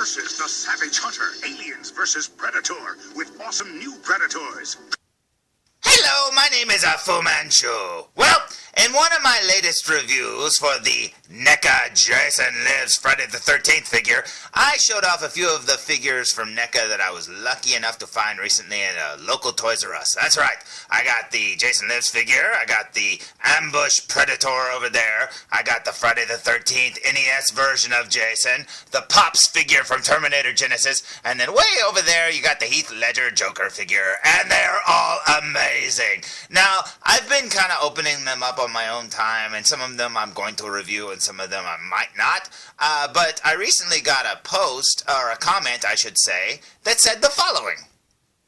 versus the Savage Hunter, Aliens versus Predator, with awesome new Predators. Hello, my name is Fu Manchu. Well, in one of my latest reviews for the NECA Jason Lives Friday the 13th figure, I showed off a few of the figures from NECA that I was lucky enough to find recently in a local Toys R Us. That's right, I got the Jason Lives figure, I got the Ambush Predator over there, I got the Friday the 13th NES version of Jason, the Pops figure from Terminator Genesis, and then way over there you got the Heath Ledger Joker figure, and they're all amazing. Now, I've been kind of opening them up on my own time, and some of them I'm going to review and some of them I might not, but I recently got a post, or a comment I should say, that said the following.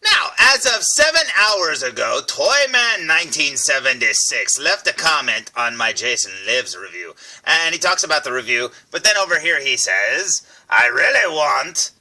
Now, as of 7 hours ago, Toyman1976 left a comment on my Jason Lives review, and he talks about the review, but then over here he says, I really want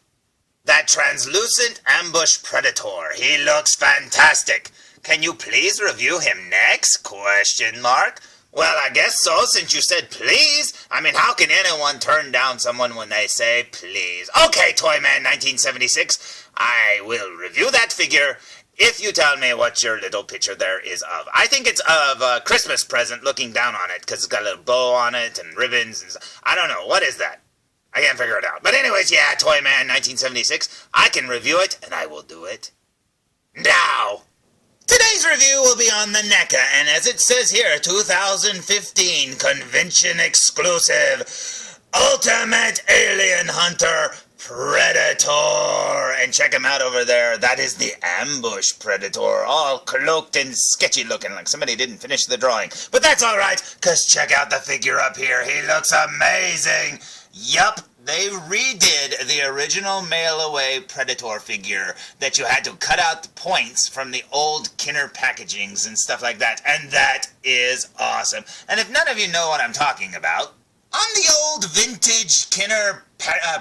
that translucent Ambush Predator. He looks fantastic. Can you please review him next? Question mark. Well, I guess so, since you said please. I mean, how can anyone turn down someone when they say please? Okay, Toyman1976, I will review that figure if you tell me what your little picture there is of. I think it's of a Christmas present looking down on it, because it's got a little bow on it and ribbons and I don't know. What is that? I can't figure it out. But anyways, yeah, Toyman1976, I can review it, and I will do it now. Today's review will be on the NECA, and as it says here, 2015 convention exclusive Ultimate Alien Hunter Predator. And check him out over there. That is the Ambush Predator, all cloaked and sketchy looking, like somebody didn't finish the drawing. But that's alright, because check out the figure up here. He looks amazing. Yup. They redid the original mail-away Predator figure that you had to cut out the points from the old Kenner packagings and stuff like that, and that is awesome. And if none of you know what I'm talking about, on the old vintage Kenner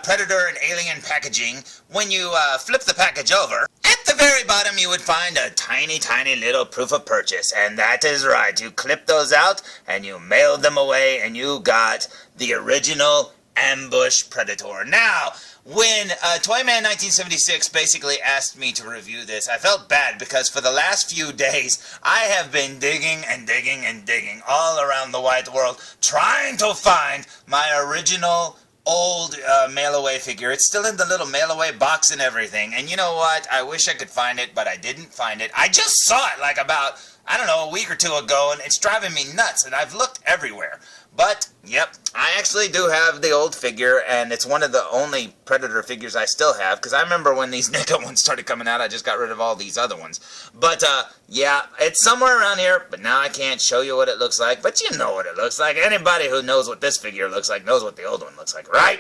Predator and Alien packaging, when you flip the package over, at the very bottom you would find a tiny, tiny little proof of purchase, and that is right. You clip those out, and you mailed them away, and you got the original Ambush Predator. Now, when Toyman1976 basically asked me to review this, I felt bad because for the last few days, I have been digging and digging and digging all around the wide world, trying to find my original old mail-away figure. It's still in the little mail-away box and everything, and you know what? I wish I could find it, but I didn't find it. I just saw it like about, I don't know, a week or two ago, and it's driving me nuts, and I've looked everywhere. But, yep, I actually do have the old figure, and it's one of the only Predator figures I still have, because I remember when these NECA ones started coming out, I just got rid of all these other ones. But, yeah, it's somewhere around here, but now I can't show you what it looks like, but you know what it looks like. Anybody who knows what this figure looks like knows what the old one looks like, right?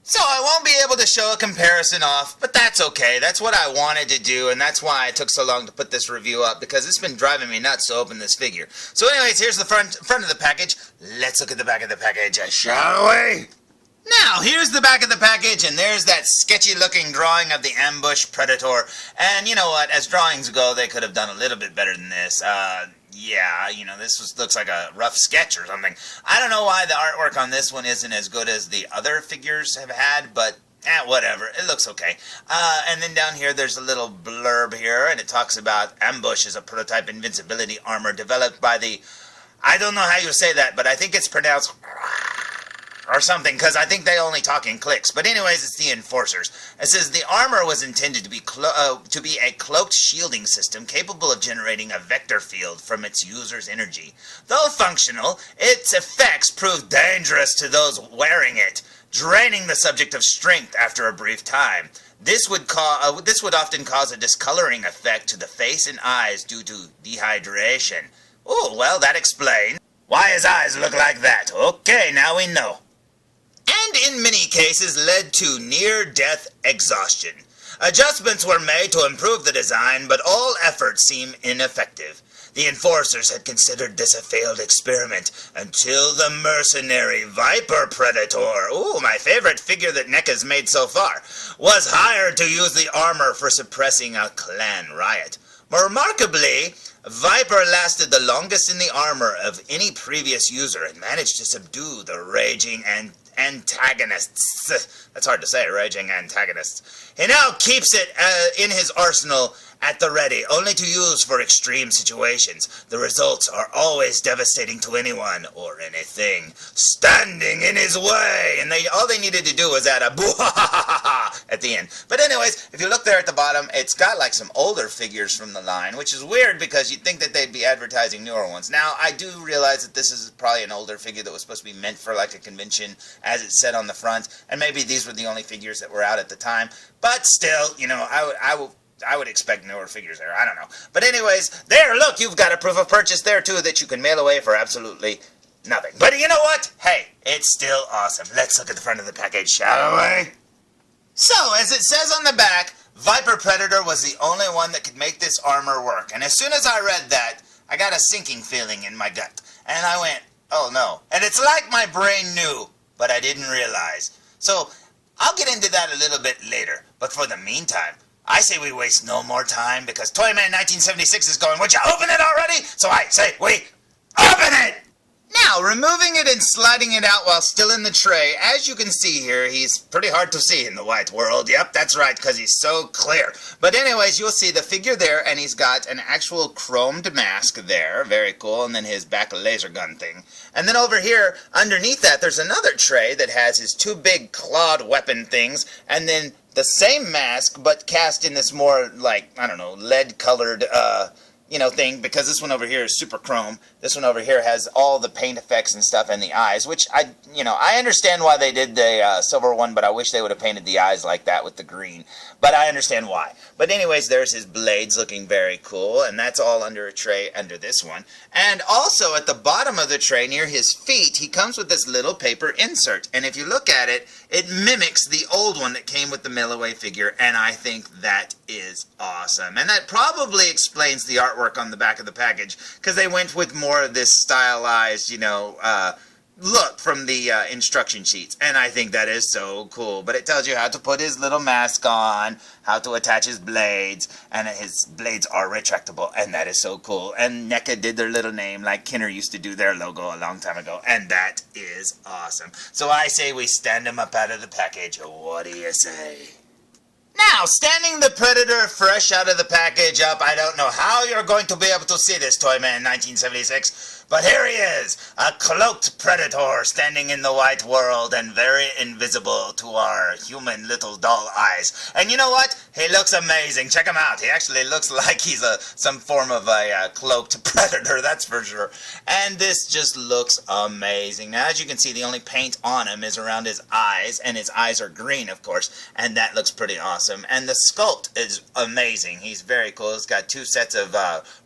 So I won't be able to show a comparison off, but that's okay. That's what I wanted to do, and that's why it took so long to put this review up, because it's been driving me nuts to open this figure. So anyways, here's the front of the package. Let's look at the back of the package, shall we? Now, here's the back of the package, and there's that sketchy-looking drawing of the Ambush Predator. And you know what? As drawings go, they could have done a little bit better than this. Yeah, you know, this looks like a rough sketch or something. I don't know why the artwork on this one isn't as good as the other figures have had, but whatever. It looks okay. And then down here, there's a little blurb here, and it talks about Ambush is a prototype invincibility armor developed by the... I don't know how you say that, but I think it's pronounced... or something, because I think they only talk in clicks. But anyways, it's the Enforcers. It says the armor was intended to be a cloaked shielding system capable of generating a vector field from its user's energy. Though functional, its effects proved dangerous to those wearing it, draining the subject of strength after a brief time. This would often cause a discoloring effect to the face and eyes due to dehydration. Oh, well, that explains why his eyes look like that. Okay, now we know. And in many cases led to near-death exhaustion. Adjustments were made to improve the design, but all efforts seem ineffective. The Enforcers had considered this a failed experiment until the mercenary Viper Predator, ooh, my favorite figure that NECA's made so far, was hired to use the armor for suppressing a clan riot. Remarkably, Viper lasted the longest in the armor of any previous user and managed to subdue the raging antagonists. That's hard to say, raging antagonists. He now keeps it in his arsenal at the ready, only to use for extreme situations. The results are always devastating to anyone or anything standing in his way. And all they needed to do was add a boo-ha-ha-ha-ha at the end. But anyways, if you look there at the bottom, it's got like some older figures from the line, which is weird because you'd think that they'd be advertising newer ones. Now, I do realize that this is probably an older figure that was supposed to be meant for like a convention, as it said on the front, and maybe these were the only figures that were out at the time. But still, you know, I would expect newer figures there. I don't know. But anyways, there, look, you've got a proof of purchase there, too, that you can mail away for absolutely nothing. But you know what? Hey, it's still awesome. Let's look at the front of the package, shall we? So, as it says on the back, Viper Predator was the only one that could make this armor work. And as soon as I read that, I got a sinking feeling in my gut. And I went, oh no. And it's like my brain knew, but I didn't realize. So, I'll get into that a little bit later. But for the meantime, I say we waste no more time because Toyman 1976 is going, would you open it already? So I say we open it! Now, removing it and sliding it out while still in the tray, as you can see here, he's pretty hard to see in the white world. Yep, that's right, because he's so clear. But anyways, you'll see the figure there, and he's got an actual chromed mask there. Very cool. And then his back laser gun thing. And then over here, underneath that, there's another tray that has his two big clawed weapon things, and then the same mask, but cast in this more, like, I don't know, lead-colored, thing, because this one over here is super chrome. This one over here has all the paint effects and stuff and the eyes, which I understand why they did the silver one, but I wish they would have painted the eyes like that with the green. But I understand why. But anyways, there's his blades looking very cool, and that's all under a tray under this one. And also at the bottom of the tray near his feet, he comes with this little paper insert. And if you look at it, it mimics the old one that came with the mail-away figure, and I think that is awesome. And that probably explains the artwork on the back of the package, because they went with more of this stylized, look from the instruction sheets, and I think that is so cool. But it tells you how to put his little mask on, how to attach his blades, and his blades are retractable, and that is so cool. And NECA did their little name like Kenner used to do their logo a long time ago, and that is awesome. So I say we stand him up out of the package. What do you say? Now, standing the Predator fresh out of the package up, I don't know how you're going to be able to see this Toyman 1976, but here he is, a cloaked Predator standing in the white world and very invisible to our human little doll eyes. And you know what? He looks amazing. Check him out. He actually looks like he's some form of a cloaked Predator, that's for sure. And this just looks amazing. Now, as you can see, the only paint on him is around his eyes, and his eyes are green, of course, and that looks pretty awesome. And the sculpt is amazing. He's very cool. He's got two sets of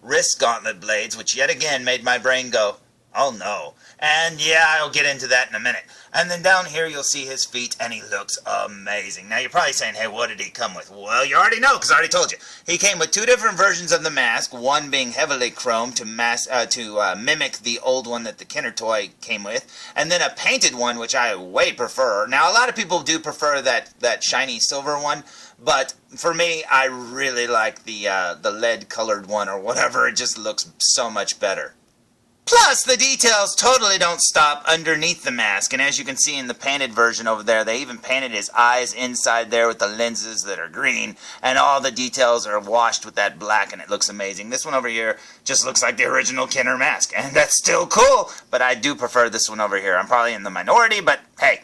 wrist gauntlet blades, which yet again made my brain go, oh no. And yeah, I'll get into that in a minute. And then down here you'll see his feet, and he looks amazing. Now you're probably saying, hey, what did he come with? Well, you already know, because I already told you. He came with two different versions of the mask, one being heavily chromed to mimic the old one that the Kenner toy came with, and then a painted one, which I way prefer. Now, a lot of people do prefer that shiny silver one, but for me, I really like the lead-colored one or whatever. It just looks so much better. Plus, the details totally don't stop underneath the mask, and as you can see in the painted version over there, they even painted his eyes inside there with the lenses that are green, and all the details are washed with that black, and it looks amazing. This one over here just looks like the original Kenner mask, and that's still cool, but I do prefer this one over here. I'm probably in the minority, but hey,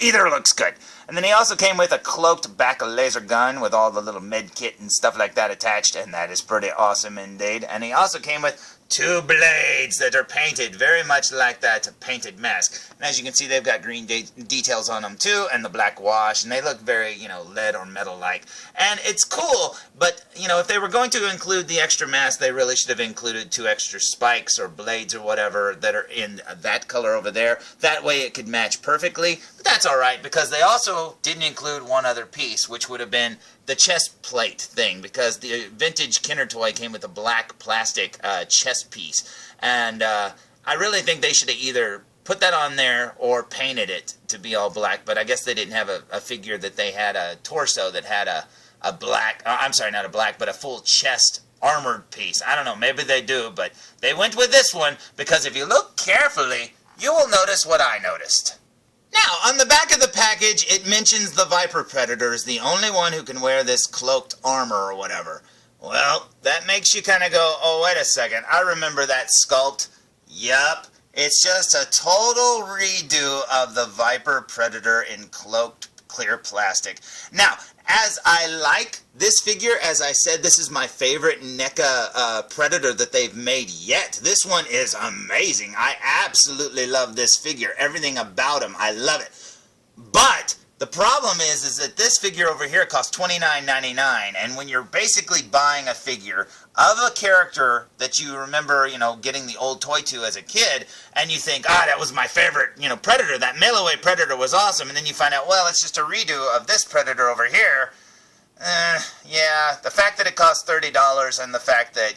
either looks good. And then he also came with a cloaked back laser gun with all the little med kit and stuff like that attached, and that is pretty awesome indeed. And he also came with two blades that are painted very much like that painted mask. And as you can see, they've got green details on them too, and the black wash, and they look very, lead or metal-like. And it's cool, but, if they were going to include the extra mask, they really should have included two extra spikes or blades or whatever that are in that color over there. That way it could match perfectly. But that's alright, because they also didn't include one other piece, which would have been the chest plate thing, because the vintage Kenner toy came with a black plastic chest piece. And I really think they should have either put that on there or painted it to be all black, but I guess they didn't have a figure that they had a torso that had a black, I'm sorry, not a black, but a full chest armored piece. I don't know, maybe they do, but they went with this one because if you look carefully, you will notice what I noticed. Now, on the back of the package, it mentions the Viper Predator is the only one who can wear this cloaked armor or whatever. Well, that makes you kind of go, oh, wait a second, I remember that sculpt. Yup, it's just a total redo of the Viper Predator in cloaked clear plastic. Now, as I like this figure, as I said, this is my favorite NECA Predator that they've made yet. This one is amazing. I absolutely love this figure. Everything about him, I love it. But the problem is that this figure over here costs $29.99, and when you're basically buying a figure of a character that you remember, getting the old toy to as a kid, and you think, that was my favorite, Predator, that mail-away Predator was awesome, and then you find out, well, it's just a redo of this Predator over here. Yeah, the fact that it costs $30 and the fact that,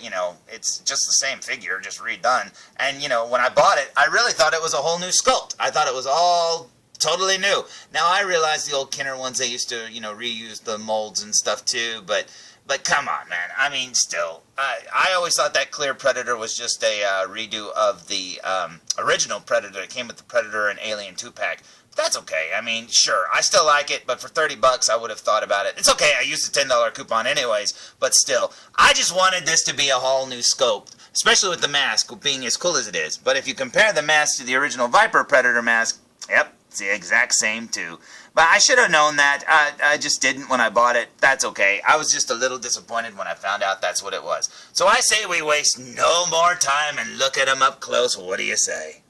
it's just the same figure, just redone, and, when I bought it, I really thought it was a whole new sculpt. I thought it was all totally new. Now, I realize the old Kenner ones, they used to, reuse the molds and stuff too, but come on, man. I mean, still, I always thought that clear Predator was just a redo of the original Predator. It came with the Predator and Alien 2-pack. That's okay. I mean, sure, I still like it, but for $30, I would have thought about it. It's okay, I used a $10 coupon anyways, but still, I just wanted this to be a whole new scope, especially with the mask being as cool as it is. But if you compare the mask to the original Viper Predator mask, yep, it's the exact same too. But I should have known that. I just didn't when I bought it. That's okay. I was just a little disappointed when I found out that's what it was. So I say we waste no more time and look at him up close. What do you say?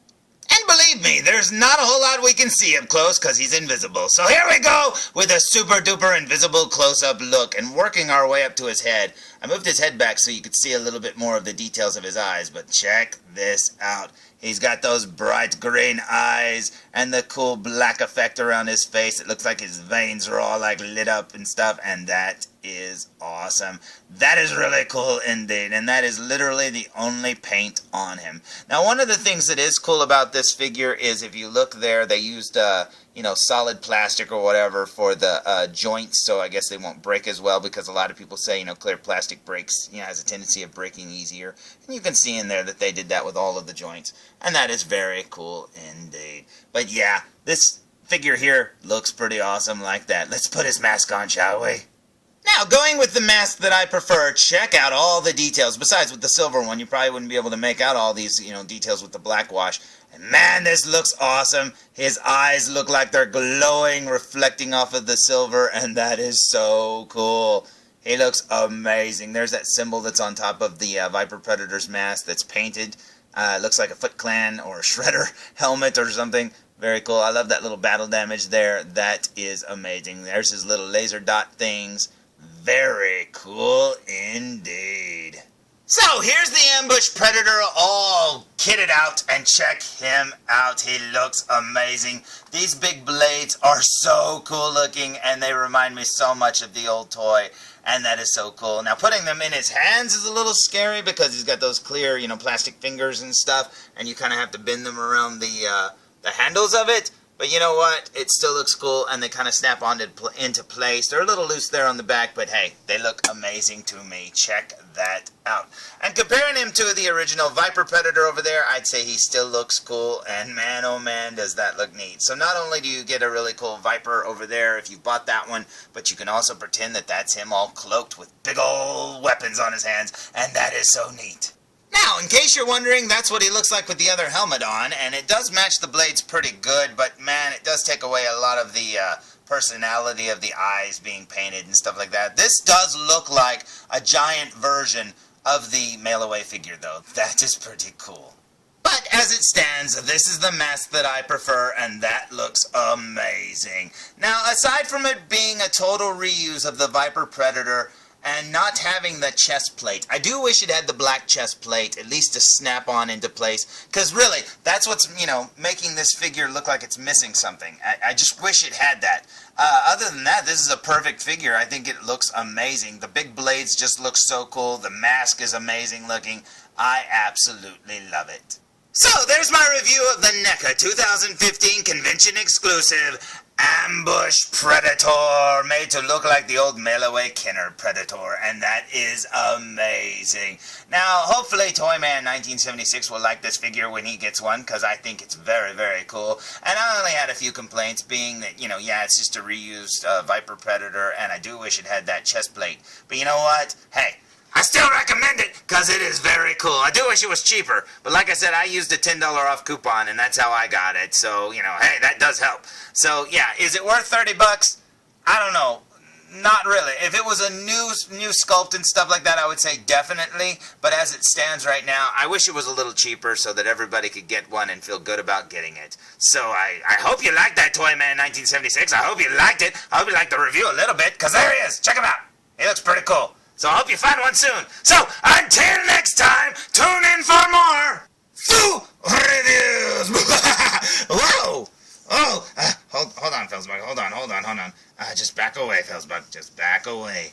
And believe me, there's not a whole lot we can see up close because he's invisible. So here we go with a super duper invisible close-up look and working our way up to his head. I moved his head back so you could see a little bit more of the details of his eyes, but check this out. He's got those bright green eyes and the cool black effect around his face. It looks like his veins are all like lit up and stuff, and that is awesome. That is really cool indeed, and that is literally the only paint on him. Now, one of the things that is cool about this figure is if you look there, they used solid plastic or whatever for the joints, so I guess they won't break as well, because a lot of people say, clear plastic breaks, has a tendency of breaking easier. And you can see in there that they did that with all of the joints, and that is very cool indeed. But yeah, this figure here looks pretty awesome like that. Let's put his mask on, shall we? Now, going with the mask that I prefer, check out all the details. Besides, with the silver one, you probably wouldn't be able to make out all these, details with the black wash. And man, this looks awesome. His eyes look like they're glowing, reflecting off of the silver, and that is so cool. He looks amazing. There's that symbol that's on top of the Viper Predator's mask that's painted. It looks like a Foot Clan or a Shredder helmet or something. Very cool. I love that little battle damage there. That is amazing. There's his little laser dot things. Very cool indeed. So here's the Ambush Predator all kitted out, and check him out. He looks amazing. These big blades are so cool looking, and they remind me so much of the old toy, and that is so cool. Now, putting them in his hands is a little scary because he's got those clear, plastic fingers and stuff, and you kind of have to bend them around the handles of it. But you know what? It still looks cool, and they kind of snap on into place. They're a little loose there on the back, but hey, they look amazing to me. Check that out. And comparing him to the original Viper Predator over there, I'd say he still looks cool, and man, oh man, does that look neat. So not only do you get a really cool Viper over there if you bought that one, but you can also pretend that that's him all cloaked with big old weapons on his hands, and that is so neat. Now, in case you're wondering, that's what he looks like with the other helmet on, and it does match the blades pretty good, but man, it does take away a lot of the personality of the eyes being painted and stuff like that. This does look like a giant version of the mail-away figure, though. That is pretty cool. But as it stands, this is the mask that I prefer, and that looks amazing. Now, aside from it being a total reuse of the Viper Predator, and not having the chest plate. I do wish it had the black chest plate, at least to snap on into place, because really, that's what's, making this figure look like it's missing something. I just wish it had that. Other than that, this is a perfect figure. I think it looks amazing. The big blades just look so cool. The mask is amazing looking. I absolutely love it. So, there's my review of the NECA 2015 Convention Exclusive Ambush Predator, made to look like the old mail-away Kenner Predator, and that is amazing. Now, hopefully Toyman 1976 will like this figure when he gets one, because I think it's very, very cool. And I only had a few complaints, being that, you know, yeah, it's just a reused Viper Predator, and I do wish it had that chest plate. But you know what? Hey, I still recommend it, because it is very cool. I do wish it was cheaper, but like I said, I used a $10 off coupon, and that's how I got it. So, you know, hey, that does help. So, yeah, is it worth $30? I don't know. Not really. If it was a new sculpt and stuff like that, I would say definitely. But as it stands right now, I wish it was a little cheaper so that everybody could get one and feel good about getting it. So I hope you liked that Toyman 1976. I hope you liked it. I hope you liked the review a little bit, because there he is. Check him out. He looks pretty cool. So I hope you find one soon. So until next time, tune in for more reviews. Whoa! Oh, hold on, felzbug. Hold on. Just back away, felzbug. Just back away.